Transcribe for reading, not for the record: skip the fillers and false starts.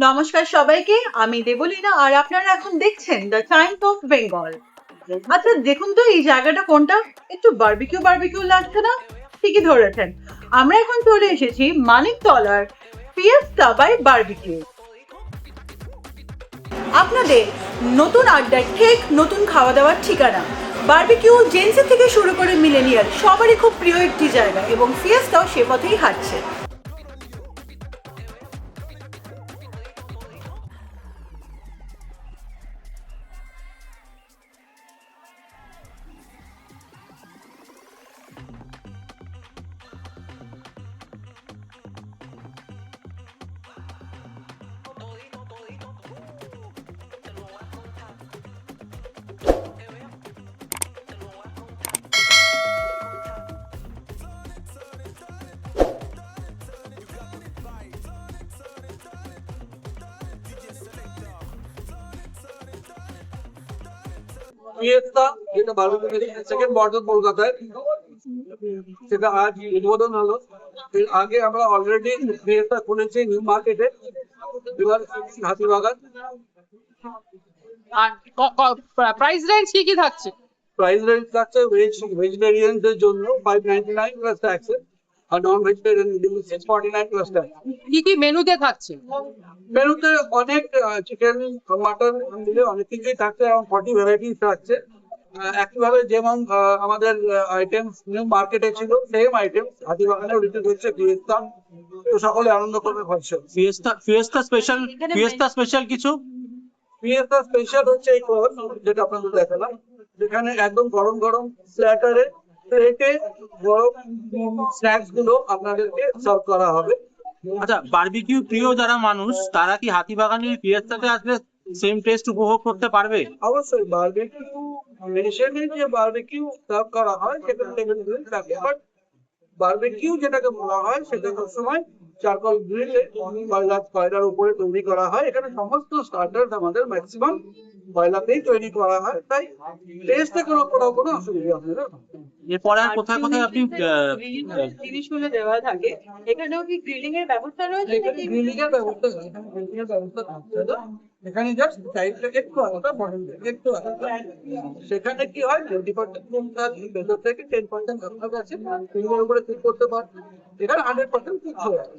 নমস্কার সবাইকে, আমি দেবলীনা আর আপনারা এখন দেখছেন দ্য টাইমস অফ বেঙ্গল। আচ্ছা দেখুন তো এই জায়গাটা কোনটা? একটু বারবিকিউ বারবিকিউ লাগছে না? ঠিকই ধরেছেন, আমরা এখন চলে এসেছি মানিকতলার ফিয়েস্তা বাই বারবিকিউ। আপনাদের নতুন আড্ডার ঠিক নতুন খাওয়া দাওয়ার ঠিকানা। বারবিকিউ জেন্টস থেকে শুরু করে মিলেনিয়াল সবারই খুব প্রিয় একটি জায়গা এবং ফিয়েস্তাও সে পথেই হাঁটছে। ফিয়েস্তা যেটা সেকেন্ড বর্ধন কলকাতায়, সেটা আজ উদ্বোধন হলো। এর আগে আমরা অলরেডি ফিয়েস্তা খুলেছি নিউ মার্কেটে, এবার হাতিবাগান। আর প্রাইস রেঞ্জ কি থাকছে? প্রাইস রেঞ্জ থাকছে ভেজিটেরিয়ানদের জন্য 599 প্লাস ট্যাক্স, আর নন ভেজিটেরিয়ান 649 প্লাস ট্যাক্স। কি মেনুতে থাকছে? মেনুতে অনেক চিকেন, মাটন মিলে অনেক কিছুই থাকছে, এবং 40 ভ্যারাইটিস থাকছে। একইভাবে যেমন আমাদের আইটেম নিউ মার্কেটে ছিল, সেম আইটেম হাতিবাগানেও রিপিট হচ্ছে ফিয়েস্তা। তো সকলে আনন্দ করবে ভাবছে। ফিয়েস্তা স্পেশাল কিছু ফিয়েস্তা স্পেশাল হচ্ছে এই কোর্স যেটা আপনাদের দেখালাম, যেখানে একদম গরম গরম প্ল্যাটারে প্লেটে গরম স্ন্যাক্স গুলো আপনাদেরকে সার্ভ করা হবে। আচ্ছা, বারবিকিউ প্রিয় যারা মানুষ তারা কি হাতিবাগানের ফিয়েস্তাতে আসলে সেম টেস্ট উপভোগ করতে পারবে? অবশ্যই বারবিকিউ মেশিনে যে বারবিকিউ সার্ভ করা হয় সেটা টেবিল গ্রিল থাকে, বাট বারবিকিউ যেটাকে বলা হয় সেটা সবসময় চারকোল গ্রিলে কয়লার উপরে তৈরি করা হয়। এখানে সমস্ত স্টার্টার আমাদের ম্যাক্সিমাম কয়লাতেই তৈরি করা হয়, তাই টেস্টে কোনো অসুবিধা হবে না। এরপরে আর কোথায় কোথায় আপনি জিনিসগুলো দেওয়া থাকে। এখানেও কি গ্রিলিং এর ব্যবস্থা রয়েছে? এখানে গ্রিলিং এর ব্যবস্থা নেই, এখানে গ্রিলিং এর ব্যবস্থা থাকছে না। এখানে জাস্ট সাইডটা একটু আলাদা, একটু আলাদা। সেখানে কি হয়, 20% কম থাকে, ভেতর থেকে 10% আপনার কাছে উপরে ক্লিক করতে পারেন। এখানে 100% ফিক্স হয়ে আছে।